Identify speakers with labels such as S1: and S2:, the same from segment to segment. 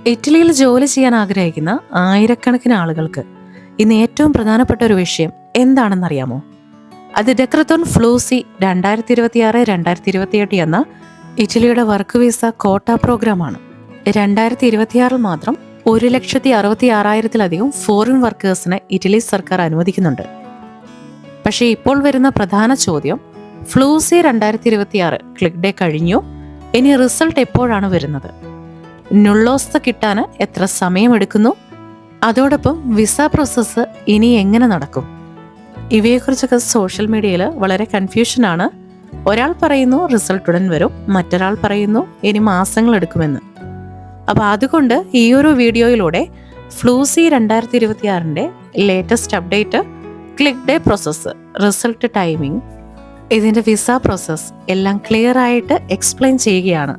S1: ഇറ്റലിയിൽ ജോലി ചെയ്യാൻ ആഗ്രഹിക്കുന്ന ആയിരക്കണക്കിന് ആളുകൾക്ക് ഇന്ന് ഏറ്റവും പ്രധാനപ്പെട്ട ഒരു വിഷയം എന്താണെന്നറിയാമോ? അത് ഡെക്രത്തോൺ ഫ്ലൂസി 2026-2028 എന്ന ഇറ്റലിയുടെ വർക്ക് വിസ കോട്ട പ്രോഗ്രാമാണ്. 2026 മാത്രം 1,66,000-ലധികം ഫോറിൻ വർക്കേഴ്സിന് ഇറ്റലി സർക്കാർ അനുവദിക്കുന്നുണ്ട്. പക്ഷേ ഇപ്പോൾ വരുന്ന പ്രധാന ചോദ്യം, ഫ്ലൂസി 2026 ക്ലിക്ക് ഡേ കഴിഞ്ഞു, ഇനി റിസൾട്ട് എപ്പോഴാണ് വരുന്നത്? നുള്ളോസ്ത കിട്ടാൻ എത്ര സമയമെടുക്കുന്നു? അതോടൊപ്പം വിസ പ്രോസസ്സ് ഇനി എങ്ങനെ നടക്കും? ഇവയെക്കുറിച്ചൊക്കെ സോഷ്യൽ മീഡിയയിൽ വളരെ കൺഫ്യൂഷനാണ്. ഒരാൾ പറയുന്നു റിസൾട്ട് ഉടൻ വരും, മറ്റൊരാൾ പറയുന്നു ഇനി മാസങ്ങൾ എടുക്കുമെന്ന്. അപ്പോൾ അതുകൊണ്ട് ഈ ഒരു വീഡിയോയിലൂടെ ഫ്ലൂസി 2026 latest update, click day process, result timing, ഇതിൻ്റെ വിസ പ്രോസസ്സ് എല്ലാം ക്ലിയർ ആയിട്ട് എക്സ്പ്ലെയിൻ ചെയ്യുകയാണ്.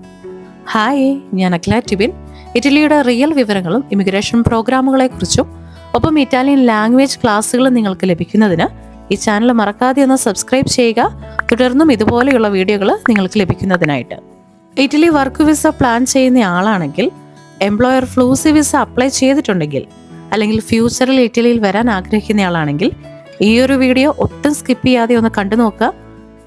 S1: ഹായ്, ഞാൻ അഖില ടിബിൻ. ഇറ്റലിയുടെ റിയൽ വിവരങ്ങളും ഇമിഗ്രേഷൻ പ്രോഗ്രാമുകളെക്കുറിച്ചും ഒപ്പം ഇറ്റാലിയൻ ലാംഗ്വേജ് ക്ലാസ്സുകളും നിങ്ങൾക്ക് ലഭിക്കുന്നതിന് ഈ ചാനൽ മറക്കാതെ ഒന്ന് സബ്സ്ക്രൈബ് ചെയ്യുക. തുടർന്നും ഇതുപോലെയുള്ള വീഡിയോകൾ നിങ്ങൾക്ക് ലഭിക്കുന്നതിനായിട്ട്. ഇറ്റലി വർക്ക് വിസ പ്ലാൻ ചെയ്യുന്ന ആളാണെങ്കിൽ, എംപ്ലോയർ ഫ്ലൂസി വിസ അപ്ലൈ ചെയ്തിട്ടുണ്ടെങ്കിൽ, അല്ലെങ്കിൽ ഫ്യൂച്ചറിൽ ഇറ്റലിയിൽ വരാൻ ആഗ്രഹിക്കുന്ന ആളാണെങ്കിൽ ഈ ഒരു വീഡിയോ ഒട്ടും സ്കിപ്പ് ചെയ്യാതെ ഒന്ന് കണ്ടു നോക്കുക.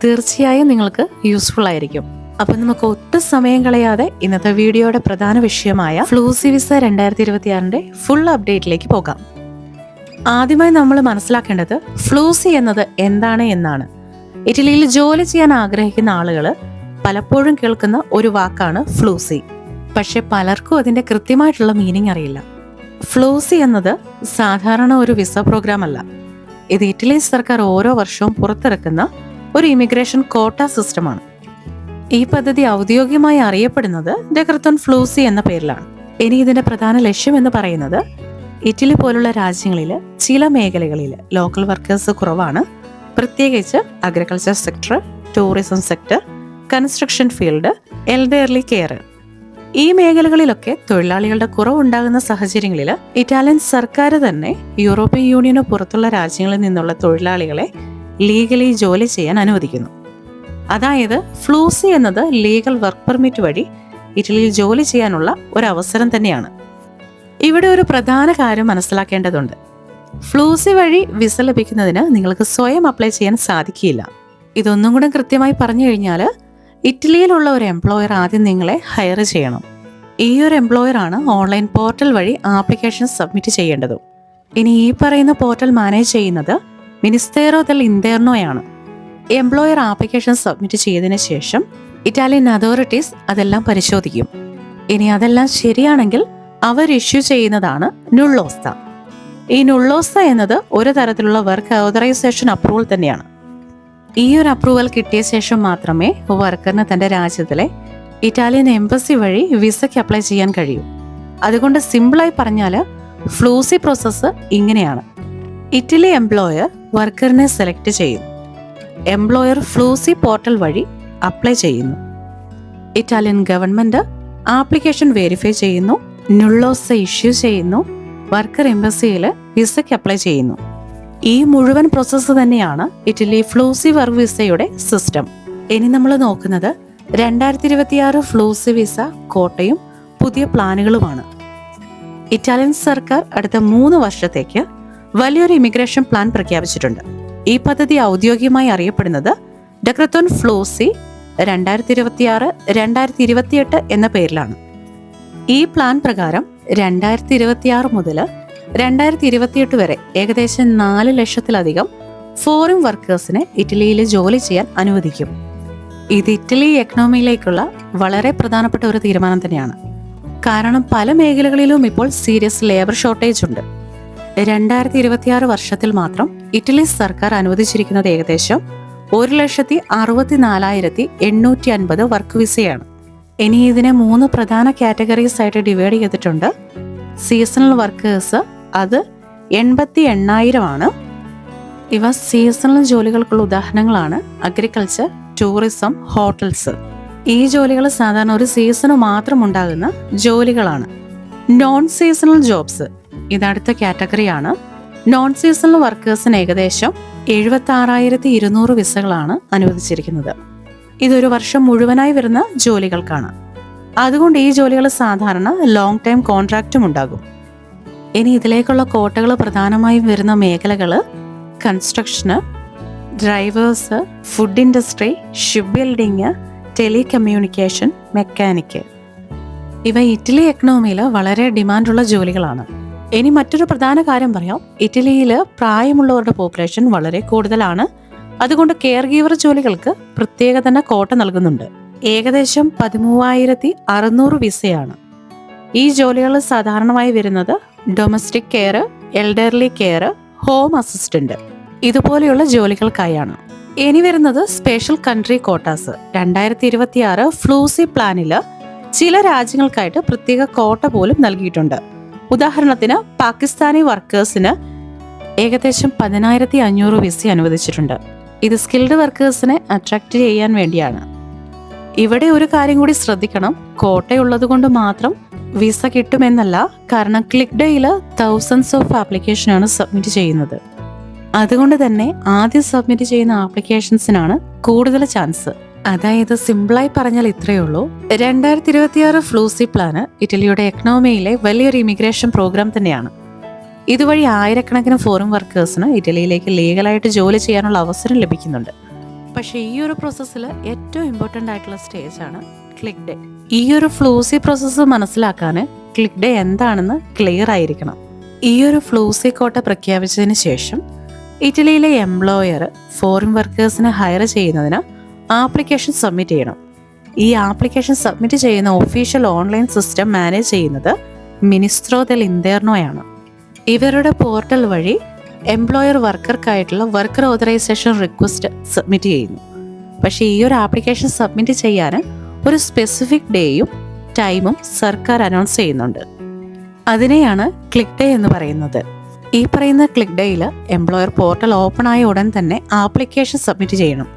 S1: തീർച്ചയായും നിങ്ങൾക്ക് യൂസ്ഫുൾ ആയിരിക്കും. അപ്പം നമുക്ക് ഒട്ടും സമയം കളയാതെ ഇന്നത്തെ വീഡിയോയുടെ പ്രധാന വിഷയമായ ഫ്ലൂസി വിസ 2026 ഫുൾ അപ്ഡേറ്റിലേക്ക് പോകാം. ആദ്യമായി നമ്മൾ മനസ്സിലാക്കേണ്ടത് ഫ്ലൂസി എന്നത് എന്താണ് എന്നാണ്. ഇറ്റലിയിൽ ജോലി ചെയ്യാൻ ആഗ്രഹിക്കുന്ന ആളുകൾ പലപ്പോഴും കേൾക്കുന്ന ഒരു വാക്കാണ് ഫ്ലൂസി. പക്ഷെ പലർക്കും അതിൻ്റെ കൃത്യമായിട്ടുള്ള മീനിങ് അറിയില്ല. ഫ്ലൂസി എന്നത് സാധാരണ ഒരു വിസ പ്രോഗ്രാം അല്ല. ഇത് ഇറ്റലി സർക്കാർ ഓരോ വർഷവും പുറത്തിറക്കുന്ന ഒരു ഇമിഗ്രേഷൻ കോട്ട സിസ്റ്റമാണ്. ഈ പദ്ധതി ഔദ്യോഗികമായി അറിയപ്പെടുന്നത് ഡെക്രത്തോൺ ഫ്ലൂസി എന്ന പേരിലാണ്. ഇനി ഇതിന്റെ പ്രധാന ലക്ഷ്യം എന്ന് പറയുന്നത്, ഇറ്റലി പോലുള്ള രാജ്യങ്ങളിൽ ചില മേഖലകളിൽ ലോക്കൽ വർക്കേഴ്സ് കുറവാണ്. പ്രത്യേകിച്ച് agriculture sector, tourism sector, construction field, elderly care, ഈ മേഖലകളിലൊക്കെ തൊഴിലാളികളുടെ കുറവുണ്ടാകുന്ന സാഹചര്യങ്ങളിൽ ഇറ്റാലിയൻ സർക്കാർ തന്നെ യൂറോപ്യൻ യൂണിയന് പുറത്തുള്ള രാജ്യങ്ങളിൽ നിന്നുള്ള തൊഴിലാളികളെ ലീഗലി ജോലി ചെയ്യാൻ അനുവദിക്കുന്നു. അതായത് ഫ്ലൂസി എന്നത് ലീഗൽ വർക്ക് പെർമിറ്റ് വഴി ഇറ്റലിയിൽ ജോലി ചെയ്യാനുള്ള ഒരു അവസരം തന്നെയാണ്. ഇവിടെ ഒരു പ്രധാന കാര്യം മനസ്സിലാക്കേണ്ടതുണ്ട്. ഫ്ലൂസി വഴി വിസ ലഭിക്കുന്നതിന് നിങ്ങൾക്ക് സ്വയം അപ്ലൈ ചെയ്യാൻ സാധിക്കില്ല. ഇതൊന്നും കൂടെ കൃത്യമായി പറഞ്ഞു കഴിഞ്ഞാൽ, ഇറ്റലിയിലുള്ള ഒരു എംപ്ലോയർ ആദ്യം നിങ്ങളെ ഹയർ ചെയ്യണം. ഈ ഒരു എംപ്ലോയറാണ് ഓൺലൈൻ പോർട്ടൽ വഴി ആപ്ലിക്കേഷൻ സബ്മിറ്റ് ചെയ്യേണ്ടതും. ഇനി ഈ പറയുന്ന പോർട്ടൽ മാനേജ് ചെയ്യുന്നത് മിനിസ്റ്റേറോ ദെൽ ഇന്റർനോയാണ്. എംപ്ലോയർ ആപ്ലിക്കേഷൻ സബ്മിറ്റ് ചെയ്തതിന് ശേഷം ഇറ്റാലിയൻ അതോറിറ്റീസ് അതെല്ലാം പരിശോധിക്കും. ഇനി അതെല്ലാം ശരിയാണെങ്കിൽ അവർ ഇഷ്യൂ ചെയ്യുന്നതാണ് നുള്ളോസ്ത. ഈ നുള്ളോസ്ത എന്നത് ഒരു തരത്തിലുള്ള വർക്ക് ഓതറൈസേഷൻ അപ്രൂവൽ തന്നെയാണ്. ഈ ഒരു അപ്രൂവൽ കിട്ടിയ ശേഷം മാത്രമേ വർക്കറിന് തന്റെ രാജ്യത്തിലെ ഇറ്റാലിയൻ എംബസി വഴി വിസയ്ക്ക് അപ്ലൈ ചെയ്യാൻ കഴിയൂ. അതുകൊണ്ട് സിമ്പിളായി പറഞ്ഞാൽ ഫ്ലൂസി പ്രോസസ്സ് ഇങ്ങനെയാണ്. ഇറ്റലി എംപ്ലോയർ വർക്കറിനെ സെലക്ട് ചെയ്യുന്നു. എംപ്ലോയർ ഫ്ലൂസി പോർട്ടൽ വഴി അപ്ലൈ ചെയ്യുന്നു. ഇറ്റാലിയൻ ഗവൺമെന്റ് ആപ്ലിക്കേഷൻ വെരിഫൈ ചെയ്യുന്നു, നുള്ളോസ ഇഷ്യൂ ചെയ്യുന്നു, വർക്കർ എംബസിയിൽ വിസയ്ക്ക് അപ്ലൈ ചെയ്യുന്നു. ഈ മുഴുവൻ പ്രോസസ്സ് തന്നെയാണ് ഇറ്റലി ഫ്ലൂസി വർക്ക് വിസയുടെ സിസ്റ്റം. ഇനി നമ്മൾ നോക്കുന്നത് 2026 ഫ്ലൂസി വിസ കോട്ടയും പുതിയ പ്ലാനുകളുമാണ്. ഇറ്റാലിയൻ സർക്കാർ അടുത്ത 3 വർഷത്തേക്ക് വലിയൊരു ഇമിഗ്രേഷൻ പ്ലാൻ പ്രഖ്യാപിച്ചിട്ടുണ്ട്. ഈ പദ്ധതി ഔദ്യോഗികമായി അറിയപ്പെടുന്നത് ഡെക്രത്തോൺ ഫ്ലൂസി 2026-2028 എന്ന പേരിലാണ്. ഈ പ്ലാൻ പ്രകാരം 2026 മുതൽ 2028 വരെ ഏകദേശം 4 ലക്ഷത്തിലധികം ഫോറിൻ വർക്കേഴ്സിനെ ഇറ്റലിയിൽ ജോലി ചെയ്യാൻ അനുവദിക്കും. ഇത് ഇറ്റലി എക്കണോമിയിലേക്കുള്ള വളരെ പ്രധാനപ്പെട്ട ഒരു തീരുമാനം തന്നെയാണ്. കാരണം പല മേഖലകളിലും ഇപ്പോൾ സീരിയസ് ലേബർ ഷോർട്ടേജ് ഉണ്ട്. 2026 വർഷത്തിൽ മാത്രം ഇറ്റലി സർക്കാർ അനുവദിച്ചിരിക്കുന്നത് ഏകദേശം 1,64,850 വർക്ക് വിസയാണ്. ഇനി ഇതിനെ 3 പ്രധാന കാറ്റഗറീസ് ആയിട്ട് ഡിവൈഡ് ചെയ്തിട്ടുണ്ട്. സീസണൽ വർക്കേഴ്സ്, അത് 88,000 ആണ്. ഇവ സീസണൽ ജോലികൾക്കുള്ള ഉദാഹരണങ്ങളാണ് അഗ്രികൾച്ചർ, ടൂറിസം, ഹോട്ടൽസ്. ഈ ജോലികൾ സാധാരണ ഒരു സീസണ് മാത്രം ഉണ്ടാകുന്ന ജോലികളാണ്. നോൺ സീസണൽ ജോബ്സ്, ഇതടുത്ത കാറ്റഗറിയാണ്. നോൺ സീസണൽ വർക്കേഴ്സിന് ഏകദേശം 76,200 വിസകളാണ് അനുവദിച്ചിരിക്കുന്നത്. ഇതൊരു വർഷം മുഴുവനായി വരുന്ന ജോലികൾക്കാണ്. അതുകൊണ്ട് ഈ ജോലികൾ സാധാരണ ലോങ് ടൈം കോൺട്രാക്റ്റും ഉണ്ടാകും. ഇനി ഇതിലേക്കുള്ള കോട്ടകൾ പ്രധാനമായും വരുന്ന മേഖലകൾ construction, drivers, food industry, ship building, telecommunication, mechanic. ഇവ ഇറ്റലി എക്കണോമിയിൽ വളരെ ഡിമാൻഡുള്ള ജോലികളാണ്. ഇനി മറ്റൊരു പ്രധാന കാര്യം പറയാം. ഇറ്റലിയിൽ പ്രായമുള്ളവരുടെ പോപ്പുലേഷൻ വളരെ കൂടുതലാണ്. അതുകൊണ്ട് കെയർ ഗീവർ ജോലികൾക്ക് പ്രത്യേക തന്നെ കോട്ട നൽകുന്നുണ്ട്. ഏകദേശം 13,600 വിസയാണ്. ഈ ജോലികൾ സാധാരണമായി വരുന്നത് domestic care, elderly care, home assistant ഇതുപോലെയുള്ള ജോലികൾക്കായാണ്. ഇനി വരുന്നത് സ്പെഷ്യൽ കൺട്രി കോട്ടാസ്. 2026 ഫ്ലൂസി പ്ലാനിൽ ചില രാജ്യങ്ങൾക്കായിട്ട് പ്രത്യേക കോട്ട പോലും നൽകിയിട്ടുണ്ട്. ഉദാഹരണത്തിന് പാകിസ്ഥാനി വർക്കേഴ്സിന് ഏകദേശം 10,500 വിസ അനുവദിച്ചിട്ടുണ്ട്. ഇത് സ്കിൽഡ് വർക്കേഴ്സിനെ അട്രാക്ട് ചെയ്യാൻ വേണ്ടിയാണ്. ഇവിടെ ഒരു കാര്യം കൂടി ശ്രദ്ധിക്കണം. കോട്ടയുള്ളത് കൊണ്ട് മാത്രം വിസ കിട്ടുമെന്നല്ല. കാരണം ക്ലിക്ക് ഡേയിൽ തൗസൻഡ്സ് ഓഫ് ആപ്ലിക്കേഷനാണ് സബ്മിറ്റ് ചെയ്യുന്നത്. അതുകൊണ്ട് തന്നെ ആദ്യം സബ്മിറ്റ് ചെയ്യുന്ന ആപ്ലിക്കേഷൻസിനാണ് കൂടുതൽ ചാൻസ്. അതായത് സിമ്പിളായി പറഞ്ഞാൽ ഇത്രയേ ഉള്ളൂ. 2026 ഫ്ലൂസി പ്ലാന് ഇറ്റലിയുടെ എക്കണോമിയിലെ വലിയൊരു ഇമിഗ്രേഷൻ പ്രോഗ്രാം തന്നെയാണ്. ഇതുവഴി ആയിരക്കണക്കിന് ഫോറിൻ വർക്കേഴ്സിന് ഇറ്റലിയിലേക്ക് ലീഗലായിട്ട് ജോലി ചെയ്യാനുള്ള അവസരം ലഭിക്കുന്നുണ്ട്. പക്ഷേ ഈ ഒരു പ്രോസസ്സിൽ ഏറ്റവും ഇമ്പോർട്ടൻ്റ് ആയിട്ടുള്ള സ്റ്റേജാണ് ക്ലിക്ക് ഡേ. ഈ ഒരു ഫ്ലൂസി പ്രോസസ്സ് മനസ്സിലാക്കാൻ ക്ലിക്ക് ഡേ എന്താണെന്ന് ക്ലിയർ ആയിരിക്കണം. ഈ ഒരു ഫ്ലൂസി കോട്ട പ്രഖ്യാപിച്ചതിന് ശേഷം ഇറ്റലിയിലെ എംപ്ലോയർ ഫോറിൻ വർക്കേഴ്സിനെ ഹയർ ചെയ്യുന്നതിന് ആപ്ലിക്കേഷൻ സബ്മിറ്റ് ചെയ്യണം. ഈ ആപ്ലിക്കേഷൻ സബ്മിറ്റ് ചെയ്യുന്ന ഒഫീഷ്യൽ ഓൺലൈൻ സിസ്റ്റം മാനേജ് ചെയ്യുന്നത് മിനിസ്ട്രോ ദെൽ ഇന്റർനോയാണ്. ഇവരുടെ പോർട്ടൽ വഴി എംപ്ലോയർ വർക്കർക്കായിട്ടുള്ള വർക്കർ ഓതറൈസേഷൻ റിക്വസ്റ്റ് സബ്മിറ്റ് ചെയ്യുന്നു. പക്ഷേ ഈ ഒരു ആപ്ലിക്കേഷൻ സബ്മിറ്റ് ചെയ്യാൻ ഒരു സ്പെസിഫിക് ഡേയും ടൈമും സർക്കാർ അനൗൺസ് ചെയ്യുന്നുണ്ട്. അതിനെയാണ് ക്ലിക്ക് ഡേ എന്ന് പറയുന്നത്. ഈ പറയുന്ന ക്ലിക്ക് ഡേയിൽ എംപ്ലോയർ പോർട്ടൽ ഓപ്പൺ ആയ ഉടൻ തന്നെ ആപ്ലിക്കേഷൻ സബ്മിറ്റ് ചെയ്യണം.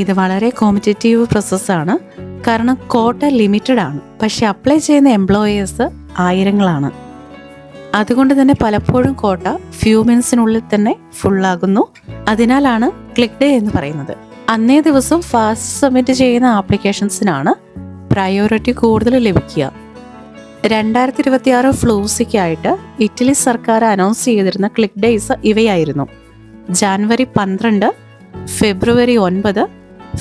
S1: ഇത് വളരെ കോമ്പറ്റേറ്റീവ് പ്രോസസ്സാണ്. കാരണം കോട്ട ലിമിറ്റഡ് ആണ്. പക്ഷെ അപ്ലൈ ചെയ്യുന്ന എംപ്ലോയേഴ്സ് ആയിരങ്ങളാണ്. അതുകൊണ്ട് തന്നെ പലപ്പോഴും കോട്ട ഫ്യൂ മിനിറ്റ്സിനുള്ളിൽ തന്നെ ഫുള്ളാകുന്നു. അതിനാലാണ് ക്ലിക്ക് ഡേ എന്ന് പറയുന്നത്. അന്നേ ദിവസം ഫാസ്റ്റ് സബ്മിറ്റ് ചെയ്യുന്ന ആപ്ലിക്കേഷൻസിനാണ് പ്രയോറിറ്റി കൂടുതൽ ലഭിക്കുക. 2026 ഫ്ലൂസിക്കായിട്ട് ഇറ്റലി സർക്കാർ അനൗൺസ് ചെയ്തിരുന്ന ക്ലിക്ക് ഡേയ്സ് ഇവയായിരുന്നു: ജാനുവരി 12, ഫെബ്രുവരി 9,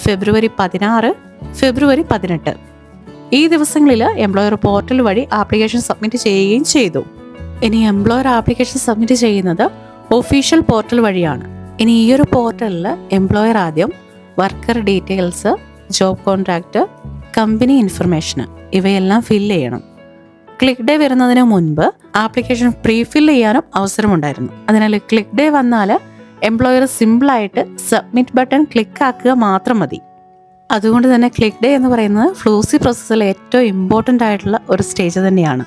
S1: ഫെബ്രുവരി 16, ഫെബ്രുവരി 18. ഈ ദിവസങ്ങളിൽ എംപ്ലോയർ പോർട്ടൽ വഴി ആപ്ലിക്കേഷൻ സബ്മിറ്റ് ചെയ്യുകയും ചെയ്തു. ഇനി എംപ്ലോയർ ആപ്ലിക്കേഷൻ സബ്മിറ്റ് ചെയ്യുന്നത് ഒഫീഷ്യൽ പോർട്ടൽ വഴിയാണ്. ഇനി ഈ ഒരു പോർട്ടലിൽ എംപ്ലോയർ ആദ്യം worker details, job contract, company information ഇവയെല്ലാം ഫില്ല് ചെയ്യണം. ക്ലിക്ക് ഡേ വരുന്നതിന് മുൻപ് ആപ്ലിക്കേഷൻ പ്രീ ഫില്ല് ചെയ്യാനും അവസരമുണ്ടായിരുന്നു. അതിനാൽ ക്ലിക്ക് ഡേ വന്നാൽ എംപ്ലോയർ സിമ്പിളായിട്ട് സബ്മിറ്റ് ബട്ടൺ ക്ലിക്ക് ആക്കുക മാത്രം മതി. അതുകൊണ്ട് തന്നെ ക്ലിക്ക് ഡേ എന്ന് പറയുന്നത് ഫ്ലൂസി പ്രോസസ്സിൽ ഏറ്റവും ഇമ്പോർട്ടൻ്റ് ആയിട്ടുള്ള ഒരു സ്റ്റേജ് തന്നെയാണ്.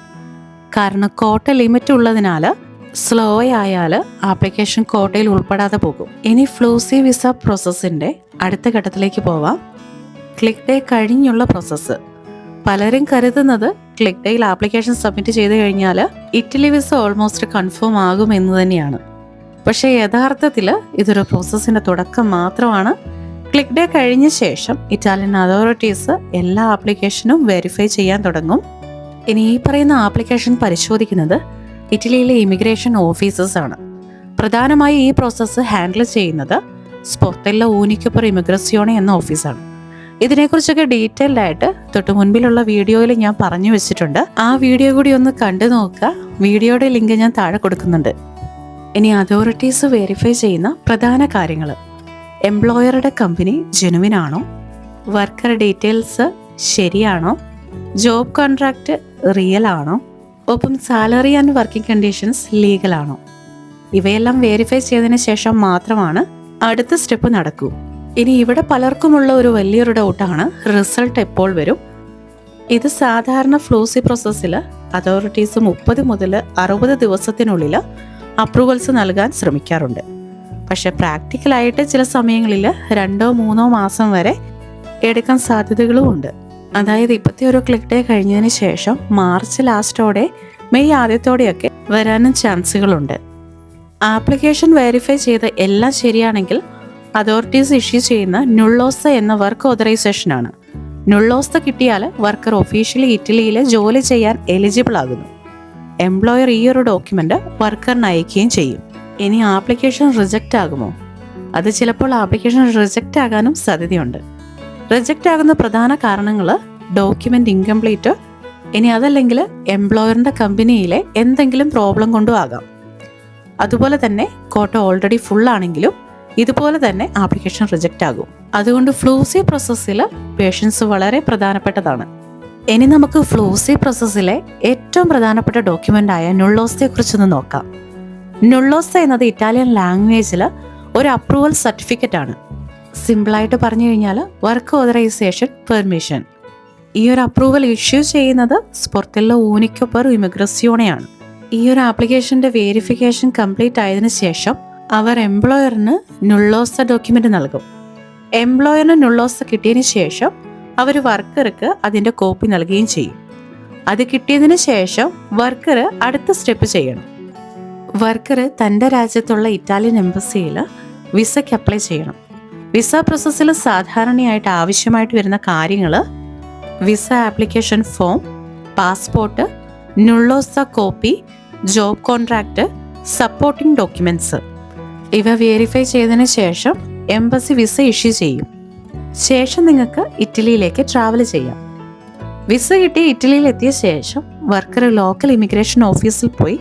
S1: കാരണം കോട്ട ലിമിറ്റ് ഉള്ളതിനാൽ സ്ലോ ആയാൽ ആപ്ലിക്കേഷൻ കോട്ടയിൽ ഉൾപ്പെടാതെ പോകും. ഇനി ഫ്ലൂസി വിസ പ്രോസസ്സിൻ്റെ അടുത്ത ഘട്ടത്തിലേക്ക് പോവാം. ക്ലിക്ക് ഡേ കഴിഞ്ഞുള്ള പ്രോസസ്സ്. പലരും കരുതുന്നത് ക്ലിക്ക് ഡേയിൽ ആപ്ലിക്കേഷൻ സബ്മിറ്റ് ചെയ്ത് കഴിഞ്ഞാൽ ഇറ്റലി വിസ ഓൾമോസ്റ്റ് കൺഫേം ആകും എന്ന് തന്നെയാണ്. പക്ഷേ യഥാർത്ഥത്തിൽ ഇതൊരു പ്രോസസ്സിൻ്റെ തുടക്കം മാത്രമാണ്. ക്ലിക്ക് ഡേ കഴിഞ്ഞ ശേഷം ഇറ്റാലിയൻ അതോറിറ്റീസ് എല്ലാ ആപ്ലിക്കേഷനും വെരിഫൈ ചെയ്യാൻ തുടങ്ങും. ഇനി ഈ പറയുന്ന ആപ്ലിക്കേഷൻ പരിശോധിക്കുന്നത് ഇറ്റലിയിലെ ഇമിഗ്രേഷൻ ഓഫീസേഴ്സ് ആണ്. പ്രധാനമായി ഈ പ്രോസസ്സ് ഹാൻഡിൽ ചെയ്യുന്നത് സ്പോർട്ടെല്ല ഊനിക്കോ പെർ ഇമിഗ്രസിയോണെ എന്ന ഓഫീസാണ്. ഇതിനെക്കുറിച്ചൊക്കെ ഡീറ്റെയിൽഡ് ആയിട്ട് തൊട്ട് മുൻപിലുള്ള വീഡിയോയിൽ ഞാൻ പറഞ്ഞു വെച്ചിട്ടുണ്ട്. ആ വീഡിയോ കൂടി ഒന്ന് കണ്ടു നോക്കുക. വീഡിയോയുടെ ലിങ്ക് ഞാൻ താഴെ കൊടുക്കുന്നുണ്ട്. ഇനി അതോറിറ്റീസ് വെരിഫൈ ചെയ്യുന്ന പ്രധാന കാര്യങ്ങൾ: എംപ്ലോയറുടെ കമ്പനി ജെനുവിൻ ആണോ, വർക്കർ ഡീറ്റെയിൽസ് ശരിയാണോ, ജോബ് കോൺട്രാക്റ്റ് റിയൽ ആണോ, ഒപ്പം salary and working conditions legal ആണോ. ഇവയെല്ലാം വെരിഫൈ ചെയ്തതിന് ശേഷം മാത്രമാണ് അടുത്ത സ്റ്റെപ്പ് നടക്കൂ. ഇനി ഇവിടെ പലർക്കുമുള്ള ഒരു വലിയൊരു ഡൗട്ടാണ് റിസൾട്ട് എപ്പോൾ വരും. ഇത് സാധാരണ ഫ്ലൂസി പ്രോസസ്സിൽ അതോറിറ്റീസ് 30 മുതൽ 60 ദിവസത്തിനുള്ളിൽ അപ്രൂവൽസ് നൽകാൻ ശ്രമിക്കാറുണ്ട്. പക്ഷെ പ്രാക്ടിക്കലായിട്ട് ചില സമയങ്ങളിൽ 2-3 മാസം വരെ എടുക്കാൻ സാധ്യതകളും ഉണ്ട്. അതായത് ഇപ്പോഴത്തെ ഒരു ക്ലിക്ക് ഡേ കഴിഞ്ഞതിന് ശേഷം മാർച്ച് ലാസ്റ്റോടെ മെയ് ആദ്യത്തോടെയൊക്കെ വരാനും ചാൻസുകളുണ്ട്. ആപ്ലിക്കേഷൻ വെരിഫൈ ചെയ്ത് എല്ലാം ശരിയാണെങ്കിൽ അതോറിറ്റീസ് ഇഷ്യൂ ചെയ്യുന്ന നുള്ളോസ എന്ന വർക്ക് ഓതറൈസേഷനാണ്. നുള്ളോസ്ത കിട്ടിയാൽ വർക്കർ ഒഫീഷ്യലി ഇറ്റലിയിൽ ജോലി ചെയ്യാൻ എലിജിബിൾ ആകുന്നു. എംപ്ലോയർ ഈ ഒരു ഡോക്യുമെന്റ് വർക്കറിന് അയക്കുകയും ചെയ്യും. ഇനി ആപ്ലിക്കേഷൻ റിജക്റ്റ് ആകുമോ? അത് ചിലപ്പോൾ ആപ്ലിക്കേഷൻ റിജക്റ്റ് ആകാനും സാധ്യതയുണ്ട്. റിജക്റ്റ് ആകുന്ന പ്രധാന കാരണങ്ങൾ ഡോക്യുമെന്റ് ഇൻകംപ്ലീറ്റ്, ഇനി അതല്ലെങ്കിൽ എംപ്ലോയറിന്റെ കമ്പനിയിലെ എന്തെങ്കിലും പ്രോബ്ലം കൊണ്ടും ആകാം. അതുപോലെ തന്നെ കോട്ട ഓൾറെഡി ഫുൾ ആണെങ്കിലും ഇതുപോലെ തന്നെ ആപ്ലിക്കേഷൻ റിജക്റ്റ് ആകും. അതുകൊണ്ട് ഫ്ലൂസി പ്രോസസ്സിൽ പേഷ്യൻസ് വളരെ പ്രധാനപ്പെട്ടതാണ്. ഇനി നമുക്ക് ഫ്ലൂസി പ്രോസസ്സിലെ ഏറ്റവും പ്രധാനപ്പെട്ട ഡോക്യുമെൻ്റായ നുള്ളോസ്തയെ കുറിച്ചൊന്ന് നോക്കാം. നുള്ളോസ്ത എന്നത് ഇറ്റാലിയൻ ലാംഗ്വേജിൽ ഒരു അപ്രൂവൽ സർട്ടിഫിക്കറ്റ് ആണ്. സിമ്പിളായിട്ട് പറഞ്ഞു കഴിഞ്ഞാൽ വർക്ക് ഓതറൈസേഷൻ പെർമിഷൻ. ഈ ഒരു അപ്രൂവൽ ഇഷ്യൂ ചെയ്യുന്നത് സ്പോർട്ടില്ലോ ഊനിക്കോ പെർ ഇമിഗ്രസിയോണെയാണ്. ഈ ഒരു ആപ്ലിക്കേഷൻ്റെ വേരിഫിക്കേഷൻ കംപ്ലീറ്റ് ആയതിനു ശേഷം അവർ എംപ്ലോയറിന് നുള്ളോസ്ത ഡോക്യുമെൻ്റ് നൽകും. എംപ്ലോയറിന് നുള്ളോസ്ത കിട്ടിയതിന് ശേഷം അവർ വർക്കർക്ക് അതിൻ്റെ കോപ്പി നൽകുകയും ചെയ്യും. അത് കിട്ടിയതിന് ശേഷം വർക്കർ അടുത്ത സ്റ്റെപ്പ് ചെയ്യണം. വർക്കർ തൻ്റെ രാജ്യത്തുള്ള ഇറ്റാലിയൻ എംബസിയിൽ വിസയ്ക്ക് അപ്ലൈ ചെയ്യണം. വിസ പ്രോസസ്സിൽ സാധാരണയായിട്ട് ആവശ്യമായിട്ട് വരുന്ന കാര്യങ്ങൾ വിസ ആപ്ലിക്കേഷൻ ഫോം, പാസ്പോർട്ട്, നുള്ളോസ്ത copy, job contract, supporting documents. ഇവ വെരിഫൈ ചെയ്തതിന് ശേഷം എംബസി വിസ ഇഷ്യൂ ചെയ്യും. ശേഷം നിങ്ങൾക്ക് ഇറ്റലിയിലേക്ക് ട്രാവൽ ചെയ്യാം. വിസ കിട്ടി ഇറ്റലിയിൽ എത്തിയ ശേഷം വർക്കർ ലോക്കൽ ഇമിഗ്രേഷൻ ഓഫീസിൽ പോയി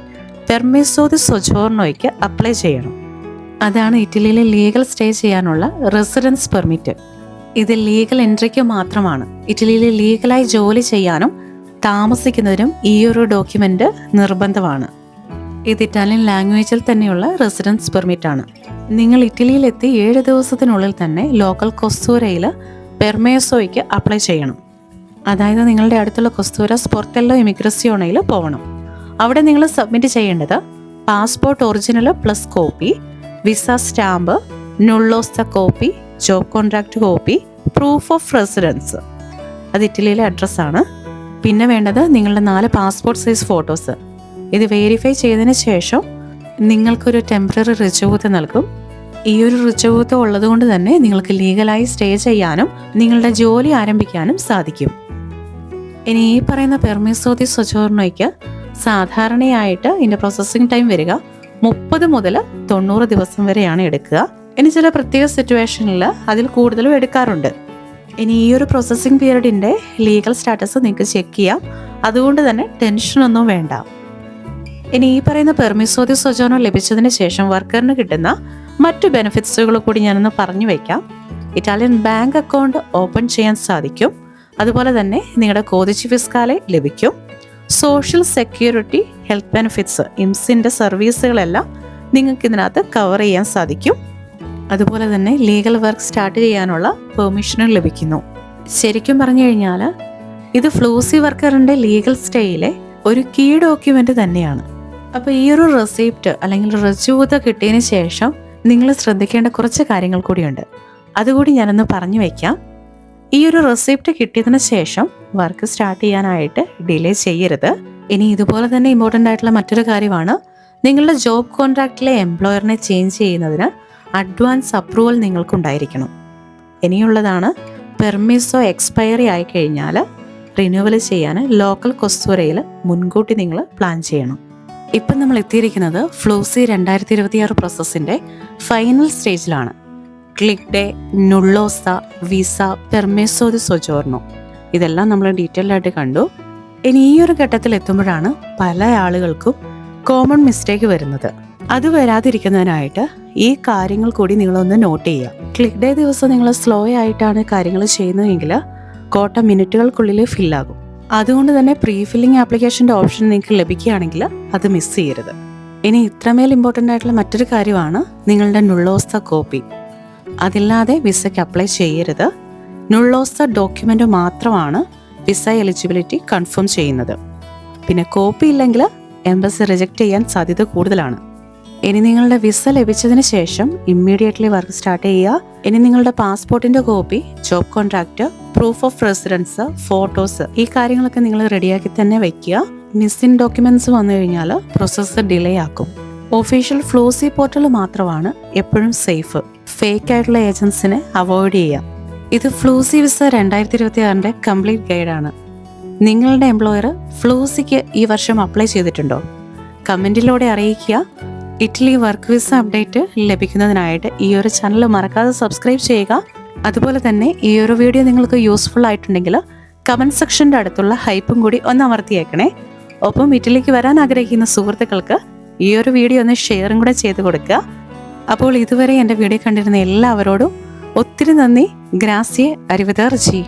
S1: പെർമിസോ ദി സൊജോർണോയ്ക്ക് അപ്ലൈ ചെയ്യണം. അതാണ് ഇറ്റലിയിൽ ലീഗൽ സ്റ്റേ ചെയ്യാനുള്ള റെസിഡൻസ് പെർമിറ്റ്. ഇത് ലീഗൽ എൻട്രിക്ക് മാത്രമാണ്. ഇറ്റലിയിൽ ലീഗലായി ജോലി ചെയ്യാനും താമസിക്കുന്നതിനും ഈ ഒരു ഡോക്യുമെൻ്റ് നിർബന്ധമാണ്. ഇത് ഇറ്റാലിയൻ ലാംഗ്വേജിൽ തന്നെയുള്ള റെസിഡൻസ് പെർമിറ്റ് ആണ്. നിങ്ങൾ ഇറ്റലിയിലെത്തി 7 ദിവസത്തിനുള്ളിൽ തന്നെ ലോക്കൽ കൊസ്തൂരയിൽ പെർമേസോയ്ക്ക് അപ്ലൈ ചെയ്യണം. അതായത് നിങ്ങളുടെ അടുത്തുള്ള കൊസ്തൂര സ്പോർട്ടില്ലോ ഇമിഗ്രസിയോണയിൽ പോകണം. അവിടെ നിങ്ങൾ സബ്മിറ്റ് ചെയ്യേണ്ടത് passport original plus copy, visa stamp, നുള്ളോസ്ത copy, job contract copy, proof of residence. അത് ഇറ്റലിയിലെ അഡ്രസ്സാണ്. പിന്നെ വേണ്ടത് നിങ്ങളുടെ 4 പാസ്പോർട്ട് സൈസ് ഫോട്ടോസ്. ഇത് വെരിഫൈ ചെയ്തതിന് ശേഷം നിങ്ങൾക്കൊരു ടെമ്പററി റിജൂവത്ത് നൽകും. ഈ ഒരു റിജൂവത്ത് ഉള്ളതുകൊണ്ട് തന്നെ നിങ്ങൾക്ക് ലീഗലായി സ്റ്റേ ചെയ്യാനും നിങ്ങളുടെ ജോലി ആരംഭിക്കാനും സാധിക്കും. ഇനി ഈ പറയുന്ന പെർമിസോ ദി സൊജോർണോയ്ക്ക് സാധാരണയായിട്ട് ഇതിൻ്റെ പ്രോസസ്സിംഗ് ടൈം വരിക 30 മുതൽ 90 ദിവസം വരെയാണ് എടുക്കുക. ഇനി ചില പ്രത്യേക സിറ്റുവേഷനിൽ അതിൽ കൂടുതലും എടുക്കാറുണ്ട്. ഇനി ഈ ഒരു പ്രോസസ്സിംഗ് പീരീഡിൻ്റെ ലീഗൽ സ്റ്റാറ്റസ് നിങ്ങൾക്ക് ചെക്ക് ചെയ്യാം. അതുകൊണ്ട് തന്നെ ടെൻഷനൊന്നും വേണ്ട. ഇനി ഈ പറയുന്ന പെർമിസോ ദി സൊജോർണോ ലഭിച്ചതിന് ശേഷം വർക്കറിന് കിട്ടുന്ന മറ്റു ബെനിഫിറ്റ്സുകൾ കൂടി ഞാനൊന്ന് പറഞ്ഞു വയ്ക്കാം. ഇറ്റാലിയൻ ബാങ്ക് അക്കൗണ്ട് ഓപ്പൺ ചെയ്യാൻ സാധിക്കും. അതുപോലെ തന്നെ നിങ്ങളുടെ കോദിച്ചി ഫിസ്കാലെ ലഭിക്കും. സോഷ്യൽ സെക്യൂരിറ്റി, ഹെൽത്ത് ബെനിഫിറ്റ്സ്, ഇംസിൻ്റെ സർവീസുകളെല്ലാം നിങ്ങൾക്ക് ഇതിനകത്ത് കവർ ചെയ്യാൻ സാധിക്കും. അതുപോലെ തന്നെ ലീഗൽ വർക്ക് സ്റ്റാർട്ട് ചെയ്യാനുള്ള പെർമിഷനും ലഭിക്കുന്നു. ശരിക്കും പറഞ്ഞു കഴിഞ്ഞാൽ ഇത് ഫ്ലൂസി വർക്കറിൻ്റെ ലീഗൽ സ്റ്റേയിലെ ഒരു കീ ഡോക്യുമെൻ്റ് തന്നെയാണ്. അപ്പോൾ ഈ ഒരു റെസിപ്റ്റ് അല്ലെങ്കിൽ റെജൂവത്ത് കിട്ടിയതിന് ശേഷം നിങ്ങൾ ശ്രദ്ധിക്കേണ്ട കുറച്ച് കാര്യങ്ങൾ കൂടിയുണ്ട്. അതുകൂടി ഞാനൊന്ന് പറഞ്ഞു വയ്ക്കാം. ഈ ഒരു റെസിപ്റ്റ് കിട്ടിയതിന് ശേഷം വർക്ക് സ്റ്റാർട്ട് ചെയ്യാനായിട്ട് ഡിലേ ചെയ്യരുത്. ഇനി ഇതുപോലെ തന്നെ ഇമ്പോർട്ടൻ്റ് ആയിട്ടുള്ള മറ്റൊരു കാര്യമാണ്, നിങ്ങളുടെ ജോബ് കോൺട്രാക്റ്റിലെ എംപ്ലോയറിനെ ചേഞ്ച് ചെയ്യുന്നതിന് അഡ്വാൻസ് അപ്രൂവൽ നിങ്ങൾക്കുണ്ടായിരിക്കണം. ഇനിയുള്ളതാണ് പെർമിസോ എക്സ്പയറി ആയി കഴിഞ്ഞാൽ റിന്യൂവൽ ചെയ്യാൻ ലോക്കൽ കൊസ്തൂരയിൽ മുൻകൂട്ടി നിങ്ങൾ പ്ലാൻ ചെയ്യണം. ഇപ്പം നമ്മൾ എത്തിയിരിക്കുന്നത് ഫ്ലൂസി 2026 പ്രോസസ്സിൻ്റെ ഫൈനൽ സ്റ്റേജിലാണ്. ക്ലിക്ക് ഡേ, നുള്ളോസ്ത, വിസ, പെർമിസോ ദി സൊജോർണോ ഇതെല്ലാം നമ്മൾ ഡീറ്റെയിൽ ആയിട്ട് കണ്ടു. ഇനി ഈ ഒരു ഘട്ടത്തിൽ എത്തുമ്പോഴാണ് പല ആളുകൾക്കും കോമൺ മിസ്റ്റേക്ക് വരുന്നത്. അത് വരാതിരിക്കുന്നതിനായിട്ട് ഈ കാര്യങ്ങൾ കൂടി നിങ്ങളൊന്ന് നോട്ട് ചെയ്യുക. ക്ലിക്ക് ഡേ ദിവസം നിങ്ങൾ സ്ലോ ആയിട്ടാണ് കാര്യങ്ങൾ ചെയ്യുന്നതെങ്കിൽ കോട്ട മിനിറ്റുകൾക്കുള്ളിൽ ഫില്ലാകും. അതുകൊണ്ട് തന്നെ പ്രീ ഫില്ലിംഗ് ആപ്ലിക്കേഷൻ്റെ ഓപ്ഷൻ നിങ്ങൾക്ക് ലഭിക്കുകയാണെങ്കിൽ അത് മിസ് ചെയ്യരുത്. ഇനി ഇത്രമേൽ ഇമ്പോർട്ടൻ്റ് ആയിട്ടുള്ള മറ്റൊരു കാര്യമാണ് നിങ്ങളുടെ നുള്ളോസ്ത കോപ്പി. അതില്ലാതെ വിസയ്ക്ക് അപ്ലൈ ചെയ്യരുത്. നുള്ളോസ്ത ഡോക്യുമെൻ്റ് മാത്രമാണ് വിസ എലിജിബിലിറ്റി കൺഫേം ചെയ്യുന്നത്. പിന്നെ കോപ്പി ഇല്ലെങ്കിൽ എംബസി റിജക്റ്റ് ചെയ്യാൻ സാധ്യത കൂടുതലാണ്. ഇനി നിങ്ങളുടെ വിസ ലഭിച്ചതിന് ശേഷം ഇമ്മീഡിയറ്റ്ലി വർക്ക് സ്റ്റാർട്ട് ചെയ്യുക. ഇനി നിങ്ങളുടെ പാസ്പോർട്ടിൻ്റെ copy, job contract, proof of residence, photos ഈ കാര്യങ്ങളൊക്കെ നിങ്ങൾ റെഡിയാക്കി തന്നെ വയ്ക്കുക. മിസ്സിംഗ് ഡോക്യുമെൻറ്റ്സ് വന്നു കഴിഞ്ഞാൽ പ്രോസസ്സ് ഡിലേ ആക്കും. ഒഫീഷ്യൽ ഫ്ലൂസി പോർട്ടൽ മാത്രമാണ് എപ്പോഴും സേഫ്. ഫേക്ക് ആയിട്ടുള്ള ഏജൻസിനെ അവോയ്ഡ് ചെയ്യാം. ഇത് ഫ്ലൂസി വിസ 2026 കംപ്ലീറ്റ് ഗൈഡാണ്. നിങ്ങളുടെ എംപ്ലോയർ ഫ്ലൂസിക്ക് ഈ വർഷം അപ്ലൈ ചെയ്തിട്ടുണ്ടോ? കമൻറ്റിലൂടെ അറിയിക്കുക. ഇറ്റലി വർക്ക് വിസ അപ്ഡേറ്റ് ലഭിക്കുന്നതിനായിട്ട് ഈ ഒരു ചാനൽ മറക്കാതെ സബ്സ്ക്രൈബ് ചെയ്യുക. അതുപോലെ തന്നെ ഈ ഒരു വീഡിയോ നിങ്ങൾക്ക് യൂസ്ഫുൾ ആയിട്ടുണ്ടെങ്കിൽ കമൻറ്റ് സെക്ഷൻ്റെ അടുത്തുള്ള ഹൈപ്പും കൂടി ഒന്ന് അമർത്തിയേക്കണേ. ഒപ്പം ഇറ്റലിക്ക് വരാൻ ആഗ്രഹിക്കുന്ന സുഹൃത്തുക്കൾക്ക് ഈ ഒരു വീഡിയോ ഒന്ന് ഷെയറും കൂടെ ചെയ്ത് കൊടുക്കുക. അപ്പോൾ ഇതുവരെ എൻ്റെ വീഡിയോ കണ്ടിരുന്ന എല്ലാവരോടും ഒത്തിരി നന്ദി. ഗ്രാസിയെ അരിവതർജി.